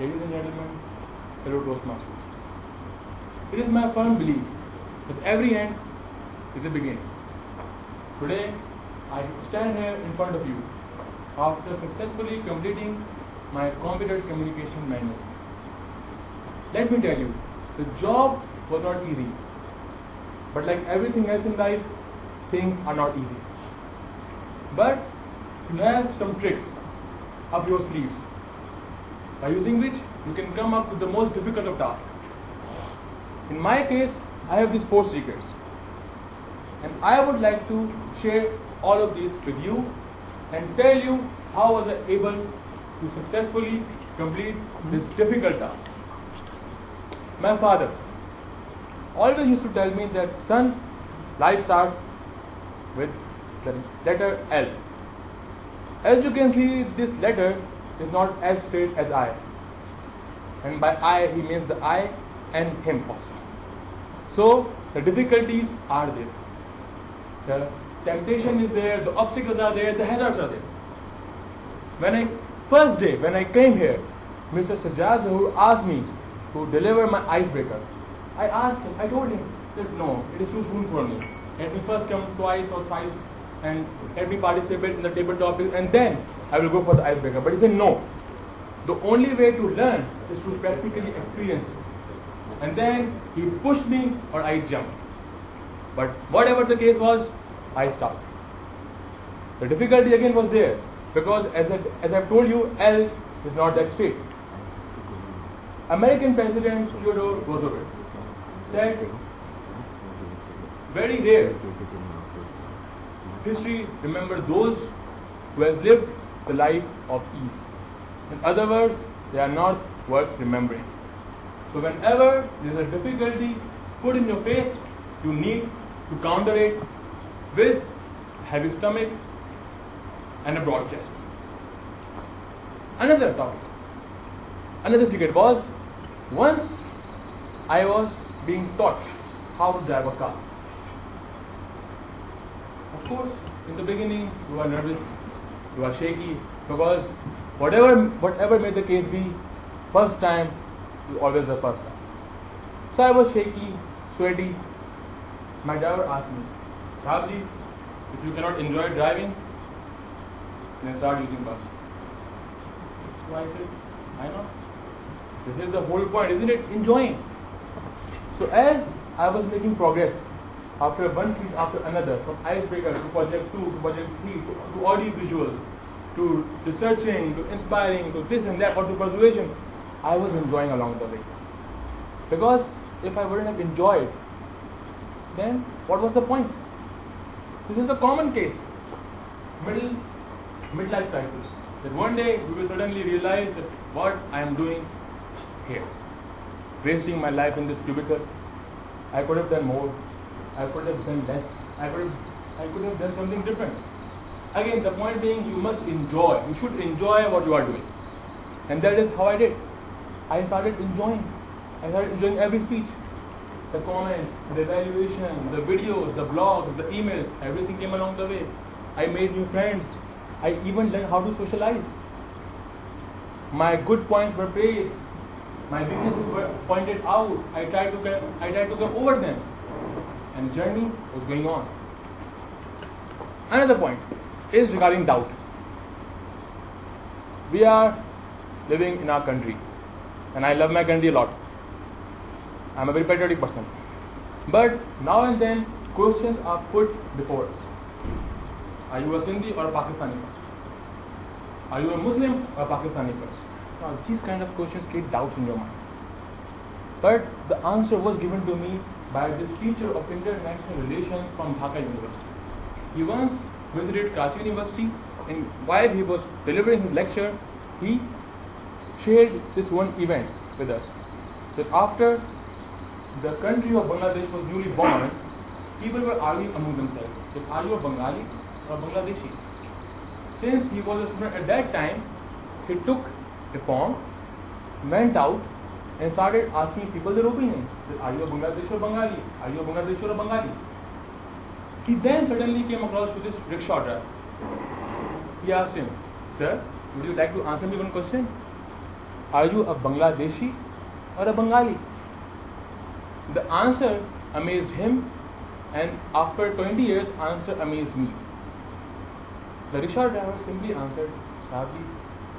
ladies and gentlemen, fellow Toastmasters. It is my firm belief that every end is a beginning. Today, I stand here in front of you after successfully completing my computer communication manual. Let me tell you, the job was not easy. But like everything else in life, things are not easy. But you have some tricks up your sleeves, by using which you can come up with the most difficult of tasks. In my case, I have these 4 secrets. And I would like to share all of these with you and tell you how was I able to successfully complete this difficult task. My father always used to tell me that, son, life starts with the letter L. As you can see, this letter is not as straight as I. And by I, he means the I and him also. So, the difficulties are there. The temptation is there, the obstacles are there, the hazards are there. First day, when I came here, Mr. Sajjad who asked me to deliver my icebreaker, I told him that no, it is too soon for me. Let me first come twice or thrice and let me participate in the tabletop and then I will go for the icebreaker. But he said no. The only way to learn is to practically experience it. And then he pushed me or I jumped. But whatever the case was, I stopped. The difficulty again was there because as I've told you, L is not that straight. American President Theodore Roosevelt said, very rare history remember those who has lived the life of ease. In other words, they are not worth remembering. So whenever there is a difficulty put in your face, you need to counter it with heavy stomach and a broad chest. Another topic, another secret was, once I was being taught how to drive a car. Of course, in the beginning, you are nervous, you are shaky, because whatever may the case be, first time is always the first time. So I was shaky, sweaty. My driver asked me, Sahabji, if you cannot enjoy driving, then start using bus. So I said, I know. This is the whole point, isn't it? Enjoying. So as I was making progress, after one thing after another, from icebreaker to project 2 to project 3 to audio visuals, to researching, to inspiring, to this and that, or to persuasion, I was enjoying along the way. Because if I wouldn't have enjoyed, then what was the point? This is the common case, midlife crisis. That one day we will suddenly realize that what I am doing here, wasting my life in this cubicle. I could have done more. I could have done less. I could have done something different. Again, the point being, you must enjoy. You should enjoy what you are doing. And that is how I did. I started enjoying. I started enjoying every speech. The comments, the evaluation, the videos, the blogs, the emails, everything came along the way. I made new friends. I even learned how to socialize. My good points were praised. My weaknesses were pointed out. I tried to come over them. And the journey was going on. Another point is regarding doubt. We are living in our country, and I love my country a lot. I am a very patriotic person. But now and then, questions are put before us. Are you a Sindhi or a Pakistani person? Are you a Muslim or a Pakistani person? Now, these kind of questions create doubts in your mind. But the answer was given to me by this teacher of international relations from Dhaka University. He once visited Karachi University, and while he was delivering his lecture, he shared this one event with us. That after the country of Bangladesh was newly born, people were arguing among themselves that are you a Bengali or a Bangladeshi? Since he was a student at that time, he took a form, went out and started asking people their opinions. That are you a Bangladeshi or Bengali? Are you a Bangladeshi or a Bengali? He then suddenly came across to this rickshaw driver. He asked him, sir, would you like to answer me one question? are you a Bangladeshi or a Bengali? The answer amazed him, and after 20 years, answer amazed me. The rickshaw driver simply answered, Sabji,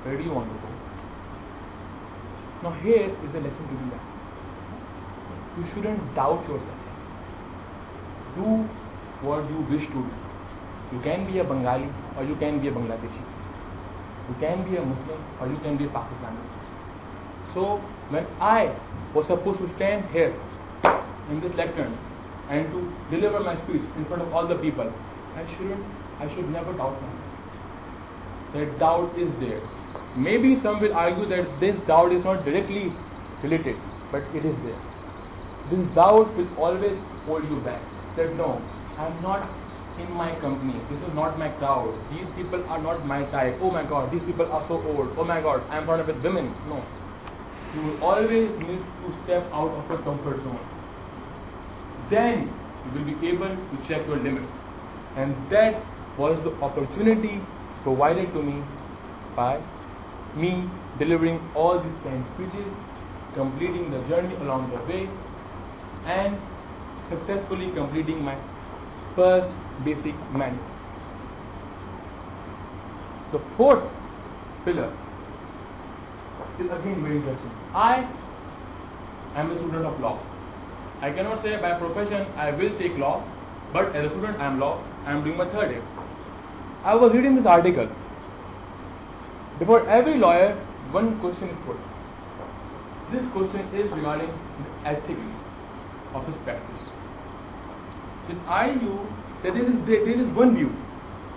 where do you want to go? Now here is a lesson to be learned. You shouldn't doubt yourself. Do what you wish to do. You can be a Bengali or you can be a Bangladeshi. You can be a Muslim or you can be a Pakistani. So when I was supposed to stand here in this lectern and to deliver my speech in front of all the people, I should never doubt myself. That doubt is there. Maybe some will argue that this doubt is not directly related, but it is there. This doubt will always hold you back. That no, I am not in my company. This is not my crowd. These people are not my type. Oh my God, these people are so old. Oh my God, I am surrounded with women. No. You will always need to step out of your comfort zone. Then you will be able to check your limits. And that was the opportunity provided to me by me delivering all these kind speeches, completing the journey along the way, and successfully completing my first basic manual. The fourth pillar is again very interesting. I am a student of law. I cannot say by profession I will take law, but as a student I am law. I am doing my third year. I was reading this article. Before every lawyer, one question is put. This question is regarding the ethics of his practice. Then there is one view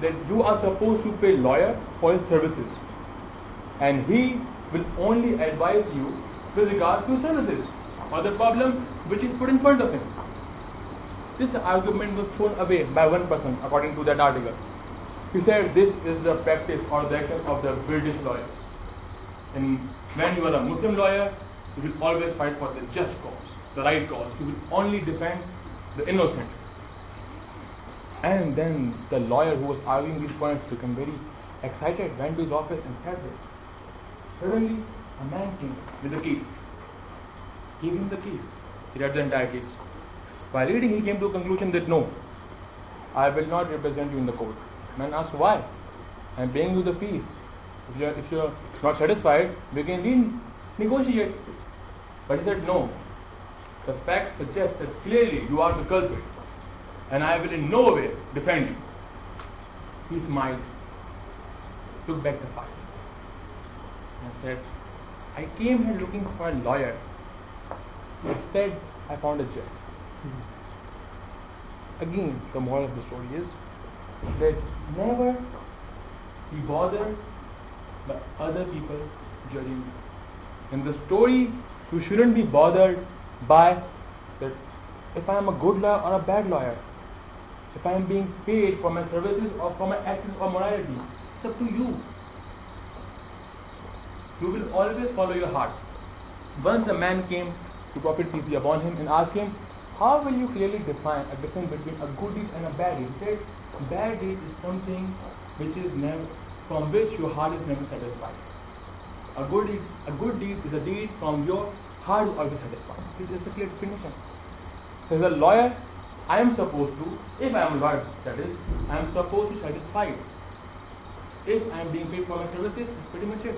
that you are supposed to pay lawyer for his services, and he will only advise you with regard to services or the problem which is put in front of him. This argument was thrown away by one person according to that article. He said this is the practice or the action of the British lawyers. And when you are a Muslim lawyer, you will always fight for the just cause, the right cause. You will only defend the innocent. And then the lawyer who was arguing these points became very excited, went to his office and said this. Suddenly, a man came with a case. Gave him the case. He read the entire case. While reading, he came to a conclusion that no, I will not represent you in the court. Man asked why. I am paying you the fees. If you are not satisfied, we can negotiate. But he said no. The facts suggest that clearly you are the culprit, and I will in no way defend you. He smiled, took back the file, and said, I came here looking for a lawyer. Instead, I found a judge. Again, the moral of the story is that never be bothered by other people judging you. In the story, you shouldn't be bothered by that if I am a good lawyer or a bad lawyer, if I am being paid for my services or for my actions or morality. It's up to you. You will always follow your heart. Once a man came to Prophet peace be upon him and asked him, how will you clearly define a difference between a good deed and a bad deed? He said, bad deed is something from which your heart is never satisfied. A good deed is a deed from your heart is always satisfied. This is a clear definition. So as a lawyer, I am supposed to, if I am a lawyer, that is, I am supposed to satisfy it. If I am being paid for my services, that's pretty much it.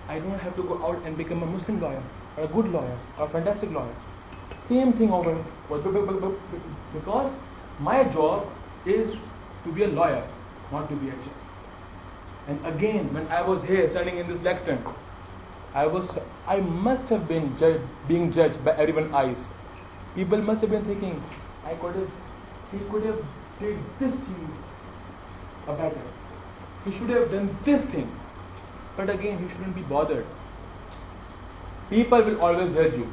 I don't have to go out and become a Muslim lawyer, or a good lawyer, or a fantastic lawyer. Same thing over, because my job is to be a lawyer, not to be a judge. And again, when I was here standing in this lectern, I must have been being judged by everyone's eyes. People must have been thinking, he could have did this thing better. He should have done this thing. But again, he shouldn't be bothered. People will always judge you.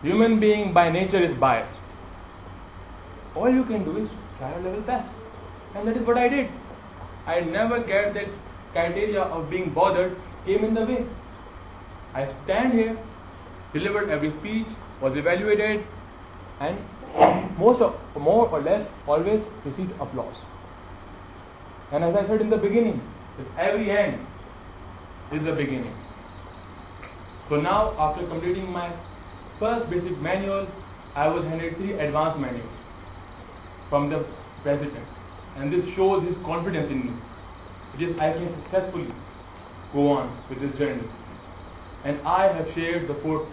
Human being by nature is biased. All you can do is try your level best. And that is what I did. I never get that criteria of being bothered came in the way. I stand here, delivered every speech, was evaluated, and more or less always received applause. And as I said in the beginning, that every end is the beginning. So now, after completing my first basic manual, I was handed 3 advanced manuals from the president, and this shows his confidence in me. I can successfully go on with this journey, and I have shared the 4